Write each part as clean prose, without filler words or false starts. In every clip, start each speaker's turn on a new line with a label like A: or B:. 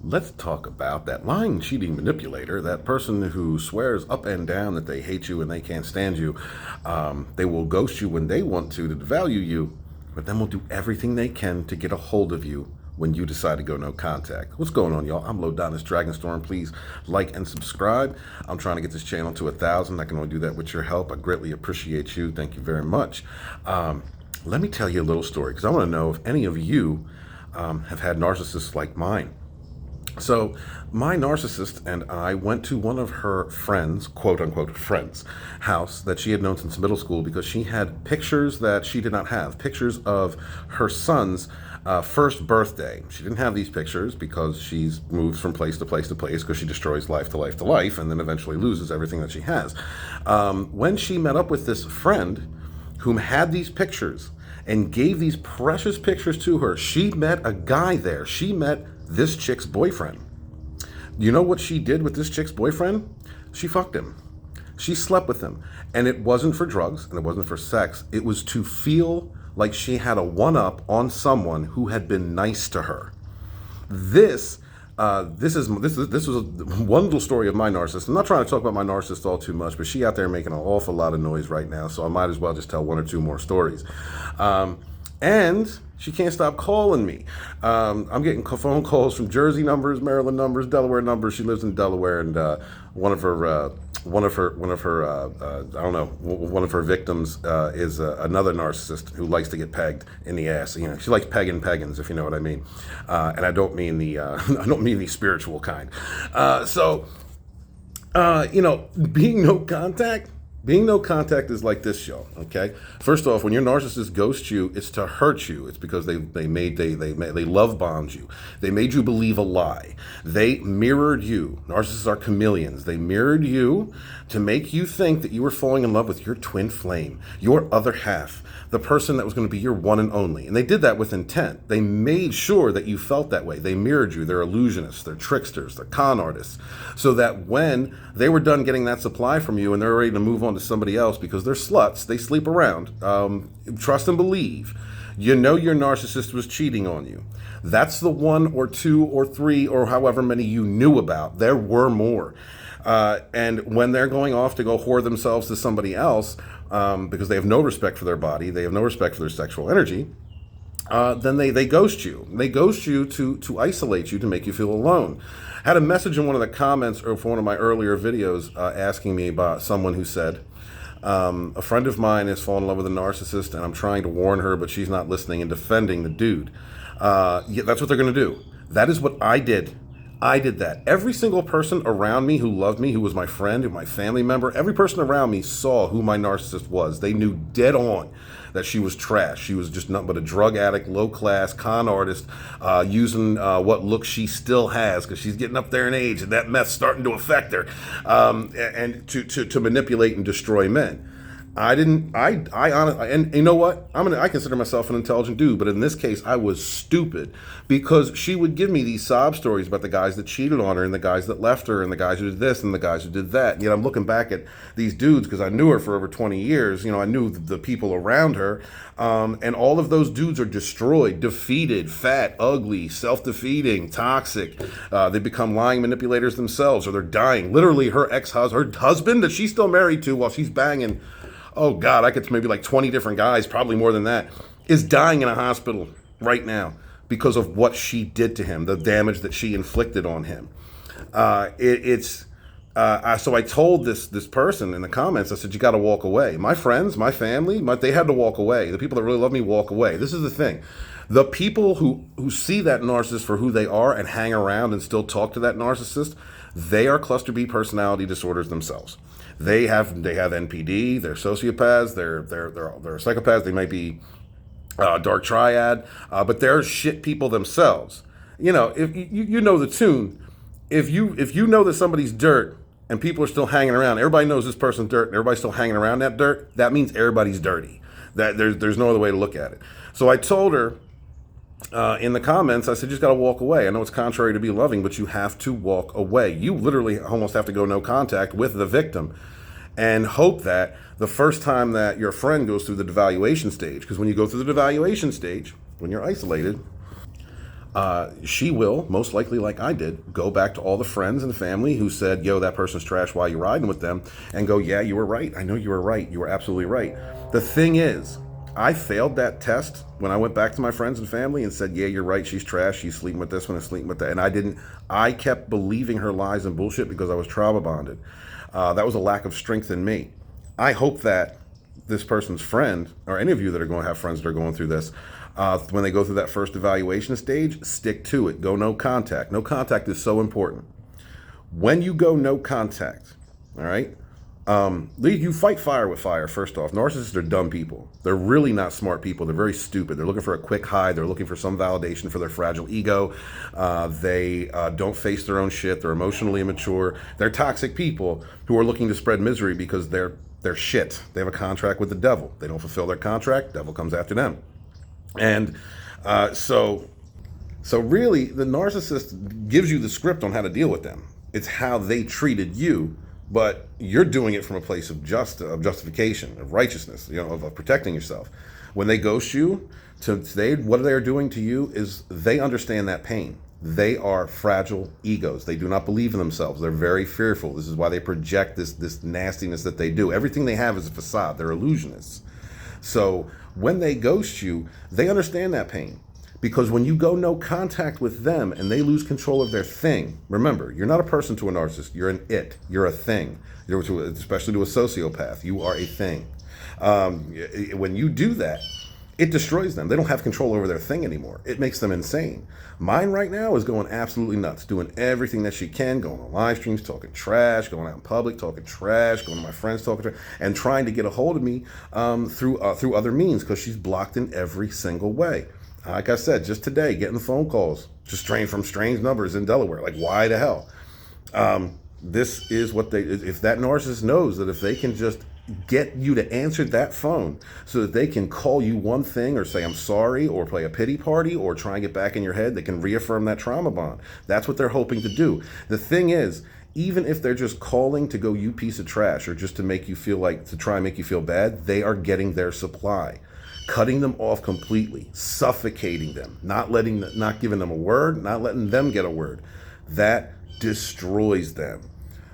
A: Let's talk about that lying, cheating manipulator, that person who swears up and down that they hate you and they can't stand you. They will ghost you when they want to devalue you, but then will do everything they can to get a hold of you when you decide to go no contact. What's going on, y'all? I'm Lodonis Dragonstorm. Please like and subscribe. I'm trying to get this channel to 1,000. I can only do that with your help. I greatly appreciate you. Thank you very much. Let me tell you a little story, because I want to know if any of you have had narcissists like mine. So my narcissist and I went to one of her friends, quote unquote friends, house that she had known since middle school, because she had pictures that she did not have, pictures of her son's first birthday. She didn't have these pictures because she's moved from place to place to place, because she destroys life to life to life and then eventually loses everything that she has. When she met up with this friend whom had these pictures and gave these precious pictures to her, she met a guy there. She met this chick's boyfriend. You know what she did with this chick's boyfriend? She fucked him. She slept with him. And it wasn't for drugs and it wasn't for sex. It was to feel like she had a one-up on someone who had been nice to her. This was one little story of my narcissist. I'm not trying to talk about my narcissist all too much, but she out there making an awful lot of noise right now, so I might as well just tell one or two more stories. And she can't stop calling me. I'm getting phone calls from Jersey numbers, Maryland numbers, Delaware numbers. She lives in Delaware, and one of her victims is another narcissist who likes to get pegged in the ass. You know, she likes pegging peggins, if you know what I mean. And I don't mean the I don't mean the spiritual kind. Being no contact. Being no contact is like this, y'all, okay? First off, when your narcissist ghosts you, it's to hurt you. It's because they love bombed you. They made you believe a lie. They mirrored you. Narcissists are chameleons. They mirrored you to make you think that you were falling in love with your twin flame, your other half, the person that was going to be your one and only. And they did that with intent. They made sure that you felt that way. They mirrored you. They're illusionists. They're tricksters. They're con artists. So that when they were done getting that supply from you and they're ready to move on to somebody else, because they're sluts, they sleep around, trust and believe, you know your narcissist was cheating on you. That's the one or two or three or however many you knew about. There were more. And when they're going off to go whore themselves to somebody else, because they have no respect for their body, they have no respect for their sexual energy, then they ghost you. They ghost you to isolate you, to make you feel alone. I had a message in one of the comments for one of my earlier videos asking me about someone who said, a friend of mine has fallen in love with a narcissist and I'm trying to warn her, but she's not listening and defending the dude. Yeah, that's what they're going to do. That is what I did. I did that. Every single person around me who loved me, who was my friend, who my family member, every person around me saw who my narcissist was. They knew dead on that she was trash. She was just nothing but a drug addict, low-class con artist, using what look she still has, because she's getting up there in age and that meth's starting to affect her, and to manipulate and destroy men. I honestly, and you know what? I consider myself an intelligent dude, but in this case, I was stupid, because she would give me these sob stories about the guys that cheated on her and the guys that left her and the guys who did this and the guys who did that. And yet I'm looking back at these dudes, because I knew her for over 20 years. You know, I knew the people around her, and all of those dudes are destroyed, defeated, fat, ugly, self-defeating, toxic. They become lying manipulators themselves, or they're dying. Literally, her husband that she's still married to while she's banging, oh God, I could maybe like 20 different guys, probably more than that, is dying in a hospital right now because of what she did to him, the damage that she inflicted on him. So I told this person in the comments, I said, you got to walk away. My friends, my family, they had to walk away. The people that really love me walk away. This is the thing. The people who see that narcissist for who they are and hang around and still talk to that narcissist, they are cluster B personality disorders themselves. They have NPD. They're sociopaths. They're psychopaths. They might be dark triad, but they're shit people themselves. You know, if you know the tune, if you know that somebody's dirt and people are still hanging around, everybody knows this person's dirt, and everybody's still hanging around that dirt. That means everybody's dirty. That there's no other way to look at it. So I told her. In the comments, I said, you just got to walk away. I know it's contrary to be loving, but you have to walk away. You literally almost have to go no contact with the victim and hope that the first time that your friend goes through the devaluation stage, because when you go through the devaluation stage, when you're isolated, she will, most likely like I did, go back to all the friends and family who said, yo, that person's trash while you're riding with them, and go, yeah, you were right. I know you were right. You were absolutely right. The thing is, I failed that test when I went back to my friends and family and said, yeah, you're right. She's trash. She's sleeping with this one and sleeping with that. And I kept believing her lies and bullshit because I was trauma bonded. That was a lack of strength in me. I hope that this person's friend, or any of you that are going to have friends that are going through this, when they go through that first evaluation stage, stick to it. Go no contact. No contact is so important. When you go no contact, all right, you fight fire with fire, first off. Narcissists are dumb people. They're really not smart people. They're very stupid. They're looking for a quick high. They're looking for some validation for their fragile ego. They don't face their own shit. They're emotionally immature. They're toxic people who are looking to spread misery because they're shit. They have a contract with the devil. They don't fulfill their contract, devil comes after them. And so really, the narcissist gives you the script on how to deal with them. It's how they treated you, but you're doing it from a place of justification, of righteousness, of protecting yourself. When they ghost you, what they are doing to you is they understand that pain. They are fragile egos. They do not believe in themselves. They're very fearful. This is why they project this nastiness that they do. Everything they have is a facade. They're illusionists. So when they ghost you, they understand that pain. Because when you go no contact with them and they lose control of their thing, remember, you're not a person to a narcissist. You're an it. You're a thing. Especially to a sociopath. You are a thing. When you do that, it destroys them. They don't have control over their thing anymore. It makes them insane. Mine right now is going absolutely nuts, doing everything that she can, going on live streams, talking trash, going out in public, talking trash, going to my friends, talking trash, and trying to get a hold of me through other means because she's blocked in every single way. Like I said, just today, getting phone calls, just from strange numbers in Delaware. Like, why the hell? This is what if that narcissist knows that if they can just get you to answer that phone so that they can call you one thing or say, I'm sorry, or play a pity party or try and get back in your head, they can reaffirm that trauma bond. That's what they're hoping to do. The thing is, even if they're just calling to go, you piece of trash, or just to make you feel to try and make you feel bad, they are getting their supply. Cutting them off completely, suffocating them, not giving them a word, not letting them get a word. That destroys them.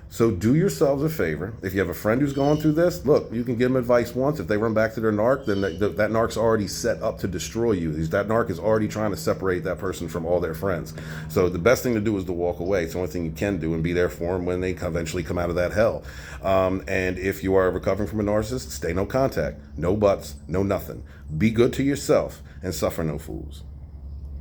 A: So do yourselves a favor. If you have a friend who's going through this, look, you can give them advice once. If they run back to their narc, then that narc's already set up to destroy you. That narc is already trying to separate that person from all their friends. So the best thing to do is to walk away. It's the only thing you can do, and be there for them when they eventually come out of that hell. And if you are recovering from a narcissist, stay no contact. No buts, no nothing. Be good to yourself and suffer no fools.